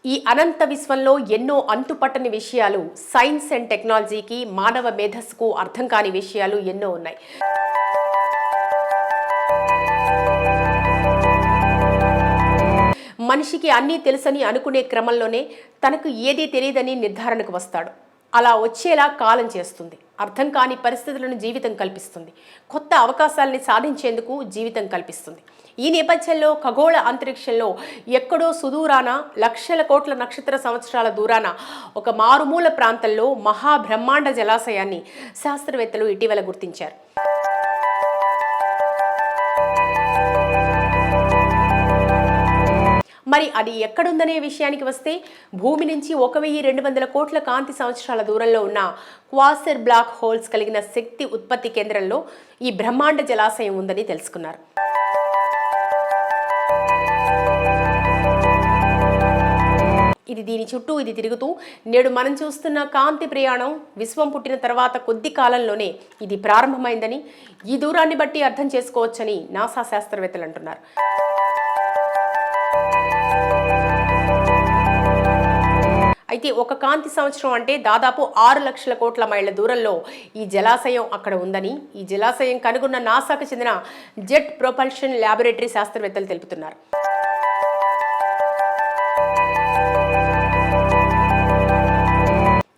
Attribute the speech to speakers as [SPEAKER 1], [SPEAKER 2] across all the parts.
[SPEAKER 1] ఈ అనంత విశ్వంలో ఎన్నో అంతుపట్టని విషయాలు, సైన్స్ అండ్ టెక్నాలజీకి, మానవ మేధస్సుకు అర్థం కాని విషయాలు ఎన్నో ఉన్నాయి. మనిషికి అన్నీ తెలుసని అనుకునే క్రమంలోనే తనకు ఏదీ తెలియదని నిర్ధారణకు వస్తాడు. అలా వచ్చేలా కాలం చేస్తుంది. అర్థం కాని పరిస్థితులను జీవితం కల్పిస్తుంది. కొత్త అవకాశాలని సాధించేందుకు జీవితం కల్పిస్తుంది. ఈ నేపథ్యంలో ఖగోళ అంతరిక్షంలో ఎక్కడో సుదూరాన లక్షల కోట్ల నక్షత్ర సంవత్సరాల దూరాన ఒక మారుమూల ప్రాంతంలో మహాబ్రహ్మాండ జలాశయాన్ని శాస్త్రవేత్తలు ఇటీవల గుర్తించారు. మరి అది ఎక్కడుందనే విషయానికి వస్తే, భూమి నుంచి 1200 కోట్ల కాంతి సంవత్సరాల దూరంలో ఉన్న క్వాసర్ బ్లాక్ హోల్స్ కలిగిన శక్తి ఉత్పత్తి కేంద్రంలో ఈ బ్రహ్మాండ జలాశయం ఉందని తెలుసుకున్నారు. దీని చుట్టూ ఇది తిరుగుతూ నేడు మనం చూస్తున్న కాంతి ప్రయాణం విశ్వం పుట్టిన తర్వాత కొద్ది కాలంలోనే ఇది ప్రారంభమైందని, ఈ దూరాన్ని బట్టి అర్థం చేసుకోవచ్చని నాసా శాస్త్రవేత్తలు అంటున్నారు. అయితే ఒక కాంతి సంవత్సరం అంటే దాదాపు 6 లక్షల కోట్ల మైళ్ళ దూరంలో ఈ జలాశయం అక్కడ ఉందని, ఈ జలాశయం కనుగొన్న నాసాకు చెందిన జెట్ ప్రొపల్షన్ ల్యాబొరేటరీ శాస్త్రవేత్తలు తెలుపుతున్నారు.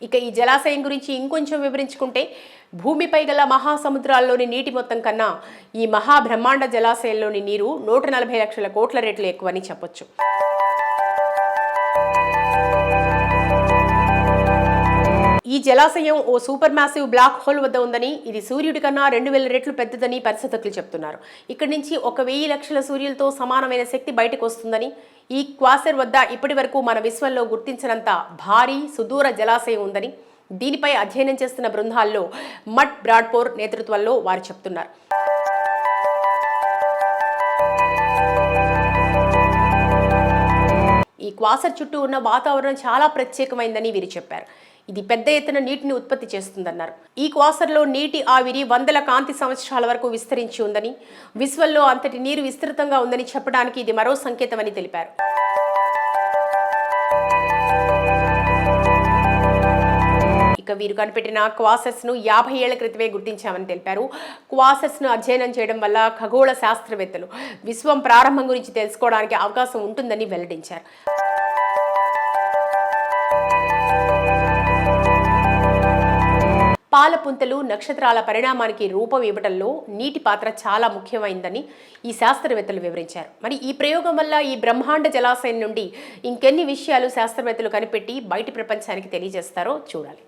[SPEAKER 1] ఇక ఈ జలాశయం గురించి ఇంకొంచెం వివరించుకుంటే, భూమిపై గల మహాసముద్రాల్లోని నీటి మొత్తం కన్నా ఈ మహాబ్రహ్మాండ జలాశయంలోని నీరు 140 లక్షల కోట్ల రెట్లు ఎక్కువని చెప్పొచ్చు. ఈ జలాశయం ఓ సూపర్ మ్యాసివ్ బ్లాక్ హోల్ వద్ద ఉందని, ఇది సూర్యుడి కన్నా 2000 రెట్లు పెద్దదని పరిశోధకులు చెప్తున్నారు. ఇక్కడి నుంచి 1000 లక్షల సూర్యులతో సమానమైన శక్తి బయటకు వస్తుందని, ఈ క్వాసర్ వద్ద ఇప్పటి వరకు మన విశ్వంలో గుర్తించినంత భారీ సుదూర జలాశయం ఉందని దీనిపై అధ్యయనం చేస్తున్న బృందాల్లో మట్ బ్రాడ్పోర్ నేతృత్వంలో వారు చెప్తున్నారు. ఈ క్వాసర్ చుట్టూ ఉన్న వాతావరణం చాలా ప్రత్యేకమైందని వీరు చెప్పారు. ఇది పెద్ద ఎత్తున నీటిని ఉత్పత్తి చేస్తుందన్నారు. ఈ క్వాసర్లో నీటి ఆవిరి 100 కాంతి సంవత్సరాల వరకు విస్తరించి ఉందని, విశ్వంలో అంతటి నీరు విస్తృతంగా ఉందని చెప్పడానికి ఇది మరో సంకేతమని తెలిపారు. ఇక వీరు కనిపెట్టిన క్వాసర్స్ ను 50 ఏళ్ల క్రితమే గుర్తించామని తెలిపారు. క్వాసర్స్ ను అధ్యయనం చేయడం వల్ల ఖగోళ శాస్త్రవేత్తలు విశ్వం ప్రారంభం గురించి తెలుసుకోవడానికి అవకాశం ఉంటుందని వెల్లడించారు. పాలపుంతలు నక్షత్రాల పరిణామానికి రూపం ఇవ్వడంలో నీటి పాత్ర చాలా ముఖ్యమైందని ఈ శాస్త్రవేత్తలు వివరించారు. మరి ఈ ప్రయోగం వల్ల ఈ బ్రహ్మాండ జలాశయం నుండి ఇంకెన్ని విషయాలు శాస్త్రవేత్తలు కనిపెట్టి బయటి ప్రపంచానికి తెలియజేస్తారో చూడాలి.